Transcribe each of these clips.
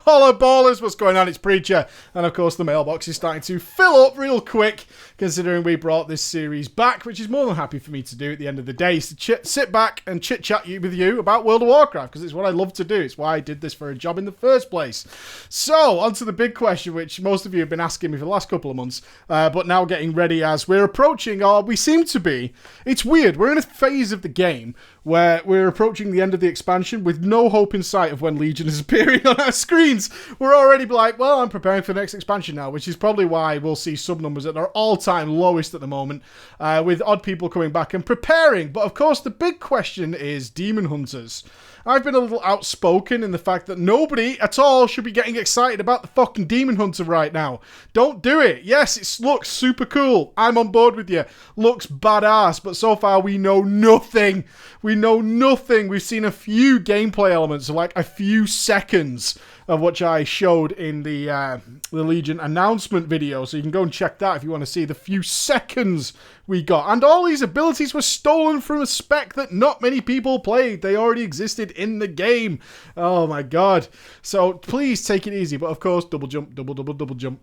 Holla ballers, what's going on? It's Preacher. And of course the mailbox is starting to fill up real quick, considering we brought this series back, which is more than happy for me to do at the end of the day, is to sit back and chit-chat with you about World of Warcraft, because it's what I love to do. It's why I did this for a job in the first place. So, on to the big question, which most of you have been asking me for the last couple of months, but now getting ready as we're approaching, or we seem to be. It's weird, we're in a phase of the game where we're approaching the end of the expansion with no hope in sight of when Legion is appearing on our screens. We're already like, well, I'm preparing for the next expansion now, which is probably why we'll see sub numbers at their all-time lowest at the moment, with odd people coming back and preparing. But of course, the big question is Demon Hunters. I've been a little outspoken in the fact that nobody at all should be getting excited about the fucking Demon Hunter right now. Don't do it. Yes, it looks super cool. I'm on board with you. Looks badass, but so far we know nothing. We know nothing. We've seen a few gameplay elements, like a few seconds of which I showed in the Legion announcement video, so you can go and check that if you want to see the few seconds we got. And all these abilities were stolen from a spec that not many people played. They already existed in the game. Oh my god. So please take it easy, but of course, double jump, double jump.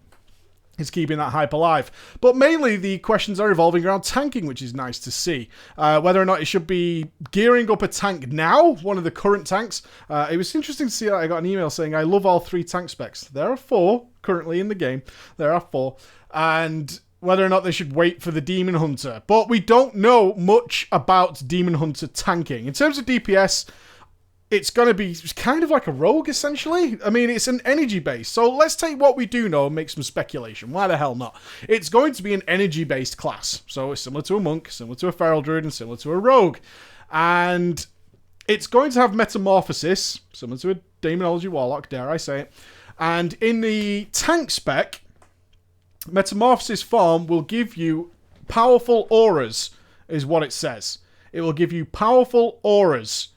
Is keeping that hype alive. But mainly the questions are revolving around tanking, which is nice to see. Whether or not it should be gearing up a tank now, one of the current tanks. It was interesting to see that I got an email saying I love all 3 tank specs. There are 4 currently in the game. There are 4. And whether or not they should wait for the Demon Hunter. But we don't know much about Demon Hunter tanking. In terms of DPS, it's going to be kind of like a rogue, essentially. I mean, it's an energy base. So let's take what we do know and make some speculation. Why the hell not? It's going to be an energy-based class. So it's similar to a monk, similar to a feral druid, and similar to a rogue. And it's going to have metamorphosis, similar to a demonology warlock, dare I say it. And in the tank spec, metamorphosis form will give you powerful auras, is what it says. It will give you powerful auras.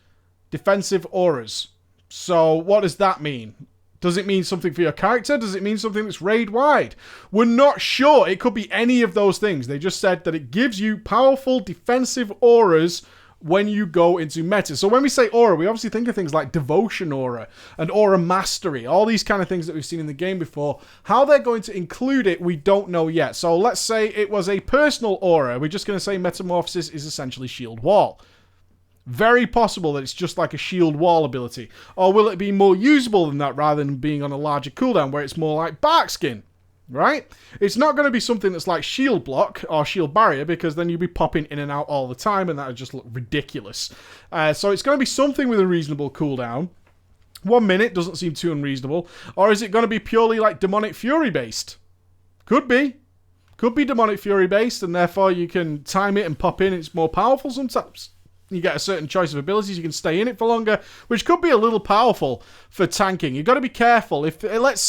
Defensive auras. So what does that mean? Does it mean something for your character? Does it mean something that's raid wide? We're not sure. It could be any of those things. They just said that it gives you powerful defensive auras when you go into meta. So when we say aura, we obviously think of things like devotion aura and aura mastery, all these kind of things that we've seen in the game before. How they're going to include it, we don't know yet. So let's say it was a personal aura. We're just going to say metamorphosis is essentially shield wall. Very possible that it's just like a shield wall ability. Or will it be more usable than that rather than being on a larger cooldown where it's more like bark skin? Right? It's not going to be something that's like shield block or shield barrier, because then you'll be popping in and out all the time and that would just look ridiculous. So it's going to be something with a reasonable cooldown. 1 minute doesn't seem too unreasonable. Or is it going to be purely like demonic fury based? Could be. Could be demonic fury based, and therefore you can time it and pop in. It's more powerful sometimes. You get a certain choice of abilities, you can stay in it for longer, which could be a little powerful for tanking. You've got to be careful. If let's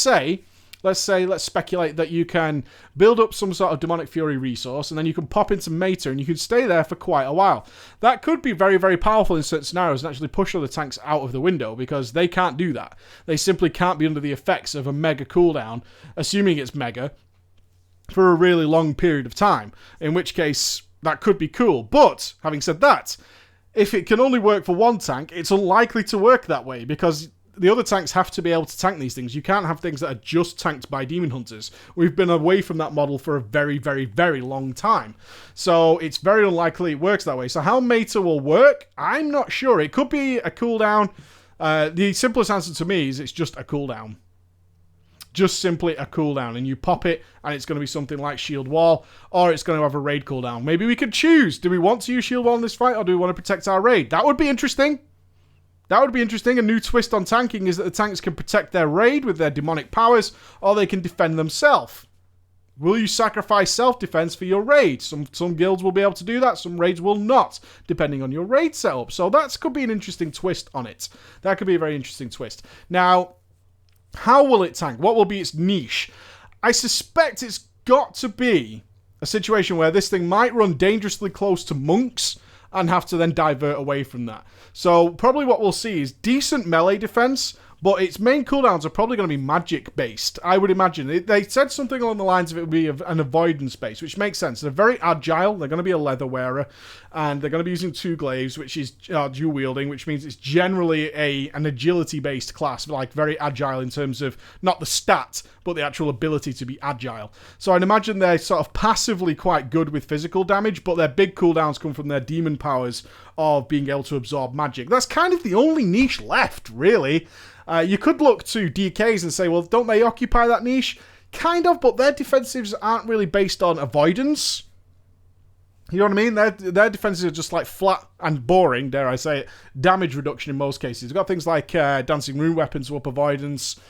speculate that you can build up some sort of demonic fury resource and then you can pop into meta and you can stay there for quite a while. That could be very, very powerful in certain scenarios and actually push other tanks out of the window, because they can't do that. They simply can't be under the effects of a mega cooldown, assuming it's mega, for a really long period of time, in which case that could be cool. But having said that, if it can only work for one tank, it's unlikely to work that way, because the other tanks have to be able to tank these things. You can't have things that are just tanked by Demon Hunters. We've been away from that model for a very, very, very long time. So it's very unlikely it works that way. So how meta will work, I'm not sure. It could be a cooldown. The simplest answer to me is it's just a cooldown. Just simply a cooldown, and you pop it and it's going to be something like shield wall, or it's going to have a raid cooldown. Maybe we could choose. Do we want to use shield wall in this fight, or do we want to protect our raid? That would be interesting. That would be interesting. A new twist on tanking is that the tanks can protect their raid with their demonic powers, or they can defend themselves. Will you sacrifice self-defense for your raid? Some guilds will be able to do that, some raids will not, depending on your raid setup. So that could be an interesting twist on it. That could be a very interesting twist. Now, how will it tank? What will be its niche? I suspect it's got to be a situation where this thing might run dangerously close to monks and have to then divert away from that. So probably what we'll see is decent melee defense, but its main cooldowns are probably going to be magic based, I would imagine. They said something along the lines of it would be an avoidance base, which makes sense. They're very agile, they're going to be a leather wearer, and they're going to be using 2 glaives, which is dual wielding, which means it's generally an agility based class, like very agile in terms of not the stat, but the actual ability to be agile. So I'd imagine they're sort of passively quite good with physical damage, but their big cooldowns come from their demon powers of being able to absorb magic. That's kind of the only niche left, really. You could look to DKs and say, well, don't they occupy that niche? Kind of, but their defensives aren't really based on avoidance. You know what I mean? Their defenses are just like flat and boring, dare I say it, damage reduction in most cases. You've got things like dancing rune weapons to up avoidance,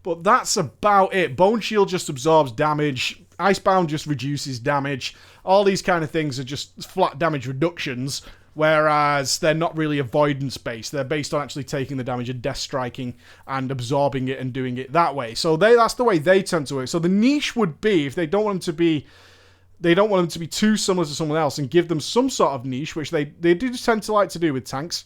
but that's about it. Bone Shield just absorbs damage. Icebound just reduces damage. All these kind of things are just flat damage reductions, whereas they're not really avoidance based. They're based on actually taking the damage and death striking and absorbing it and doing it that way. So that's the way they tend to work. So the niche would be, if they don't want them to be too similar to someone else and give them some sort of niche, which they do tend to like to do with tanks,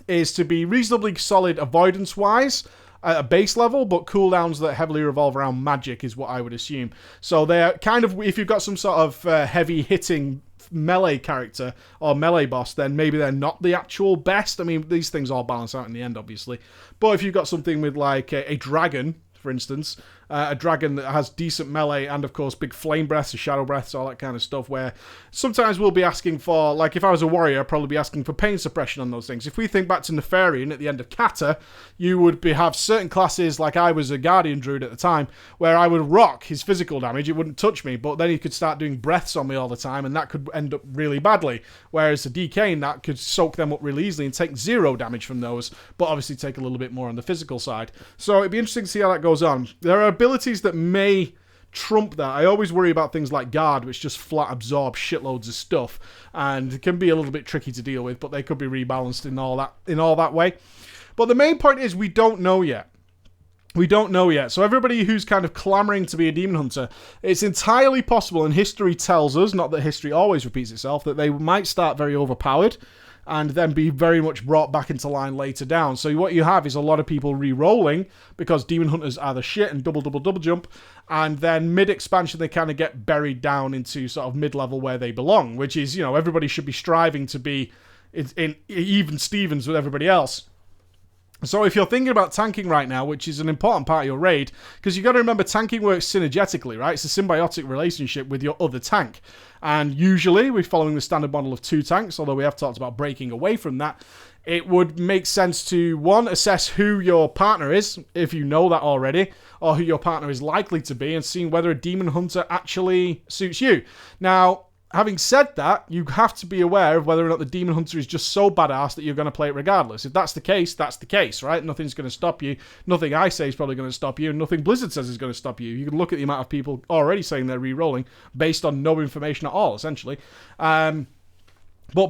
is to be reasonably solid avoidance wise at a base level, but cooldowns that heavily revolve around magic is what I would assume. So they're kind of, if you've got some sort of heavy hitting melee character or melee boss, then maybe they're not the actual best. I mean, these things all balance out in the end, obviously. But if you've got something with like a dragon, for instance, a dragon that has decent melee and, of course, big flame breaths, shadow breaths, all that kind of stuff, where sometimes we'll be asking for, like, if I was a warrior, I'd probably be asking for pain suppression on those things. If we think back to Nefarian at the end of Kata, you would have certain classes, like I was a Guardian Druid at the time, where I would rock his physical damage, it wouldn't touch me, but then he could start doing breaths on me all the time, and that could end up really badly. Whereas the DK, that could soak them up really easily and take 0 damage from those, but obviously take a little bit more on the physical side. So it'd be interesting to see how that goes on. There are abilities that may trump that. I always worry about things like Guard, which just flat absorb shitloads of stuff, and it can be a little bit tricky to deal with, but they could be rebalanced in all that way. But the main point is we don't know yet. We don't know yet. So everybody who's kind of clamoring to be a demon hunter, it's entirely possible, and history tells us, not that history always repeats itself, that they might start very overpowered and then be very much brought back into line later down. So what you have is a lot of people re-rolling because demon hunters are the shit and double jump, and then mid-expansion they kind of get buried down into sort of mid-level where they belong, which is, you know, everybody should be striving to be in even Stevens with everybody else. So if you're thinking about tanking right now, which is an important part of your raid, because you've got to remember tanking works synergetically, right? It's a symbiotic relationship with your other tank. And usually we're following the standard model of 2 tanks, although we have talked about breaking away from that. It would make sense to, 1, assess who your partner is, if you know that already, or who your partner is likely to be, and seeing whether a demon hunter actually suits you. Now, having said that, you have to be aware of whether or not the demon hunter is just so badass that you're going to play it regardless. If that's the case, that's the case, right? Nothing's going to stop you. Nothing I say is probably going to stop you, and nothing Blizzard says is going to stop you. You can look at the amount of people already saying they're re-rolling based on no information at all, essentially. But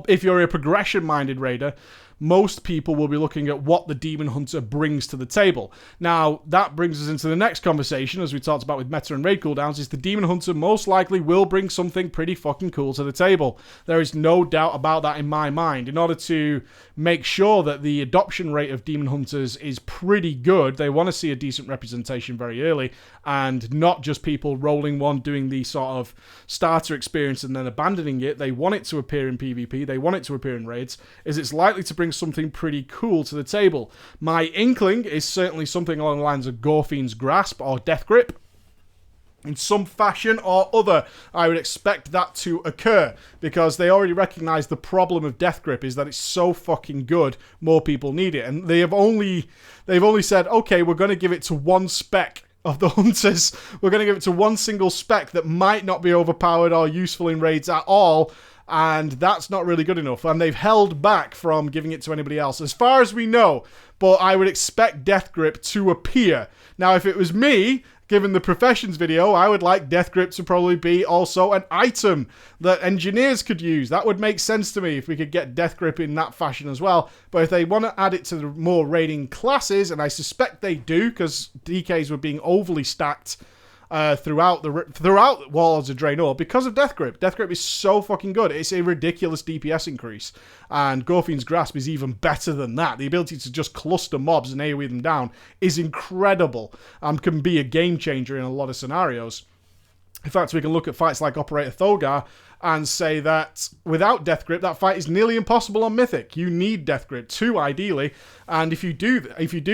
if you're a progression-minded raider, most people will be looking at what the demon hunter brings to the table. Now, that brings us into the next conversation, as we talked about with meta and raid cooldowns, is the demon hunter most likely will bring something pretty fucking cool to the table. There is no doubt about that in my mind. In order to make sure that the adoption rate of demon hunters is pretty good, they want to see a decent representation very early, and not just people rolling one, doing the sort of starter experience and then abandoning it. They want it to appear in PvP, they want it to appear in raids, is it's likely to bring something pretty cool to the table. My inkling is certainly something along the lines of Gorfiend's Grasp or Death Grip. In some fashion or other, I would expect that to occur, because they already recognize the problem of Death Grip is that it's so fucking good, more people need it. And they've only said, okay, we're going to give it to 1 spec of the hunters. We're going to give it to 1 single spec that might not be overpowered or useful in raids at all, and that's not really good enough. And they've held back from giving it to anybody else, as far as we know. But I would expect Death Grip to appear. Now, if it was me, given the Professions video, I would like Death Grip to probably be also an item that engineers could use. That would make sense to me if we could get Death Grip in that fashion as well. But if they want to add it to the more raiding classes, and I suspect they do, because DKs were being overly stacked throughout Warlords of Draenor because of Death Grip. Death Grip is so fucking good. It's a ridiculous DPS increase. And Gorfien's Grasp is even better than that. The ability to just cluster mobs and AoE them down is incredible and can be a game changer in a lot of scenarios. In fact, we can look at fights like Operator Thogar and say that without Death Grip, that fight is nearly impossible on Mythic. You need Death Grip, 2 ideally, and if you do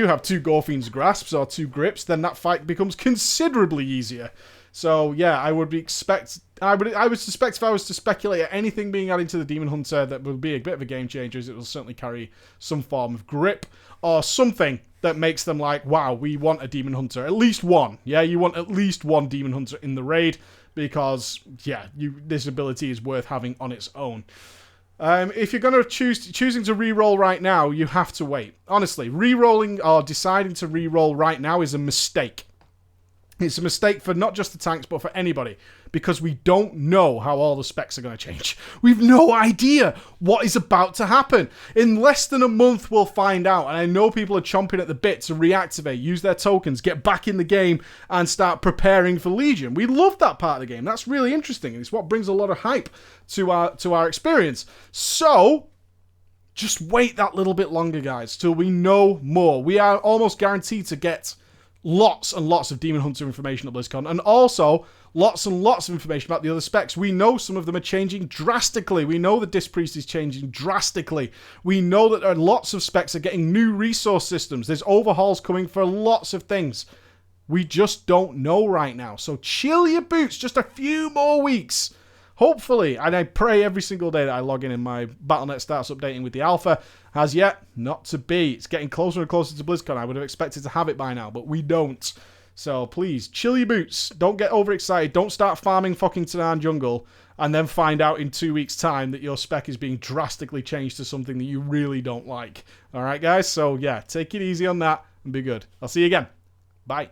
have 2 Gorfien's Grasps or 2 Grips, then that fight becomes considerably easier. So yeah, I would suspect if I was to speculate at anything being added to the Demon Hunter that will be a bit of a game changer, is it will certainly carry some form of grip or something that makes them like, wow, we want a Demon Hunter, at least one. Yeah, you want at least one Demon Hunter in the raid because yeah, this ability is worth having on its own. If you're going to choosing to reroll right now, you have to wait. Honestly, rerolling or deciding to reroll right now is a mistake. It's a mistake for not just the tanks, but for anybody, because we don't know how all the specs are going to change. We've no idea what is about to happen. In less than a month, we'll find out, and I know people are chomping at the bit to reactivate, use their tokens, get back in the game, and start preparing for Legion. We love that part of the game. That's really interesting, and it's what brings a lot of hype to our experience. So just wait that little bit longer, guys, till we know more. We are almost guaranteed to get lots and lots of Demon Hunter information at BlizzCon, and also lots and lots of information about the other specs. We know some of them are changing drastically. We know the Disc Priest is changing drastically. We know that there are lots of specs are getting new resource systems. There's overhauls coming for lots of things. We just don't know right now. So chill your boots just a few more weeks. Hopefully, and I pray every single day that I log in and my Battle.net starts updating with the alpha. Has yet not to be. It's getting closer and closer to BlizzCon. I would have expected to have it by now, but we don't. So please, chill your boots. Don't get overexcited. Don't start farming fucking Tanaan Jungle and then find out in 2 weeks' time that your spec is being drastically changed to something that you really don't like. Alright, guys? So yeah, take it easy on that and be good. I'll see you again. Bye.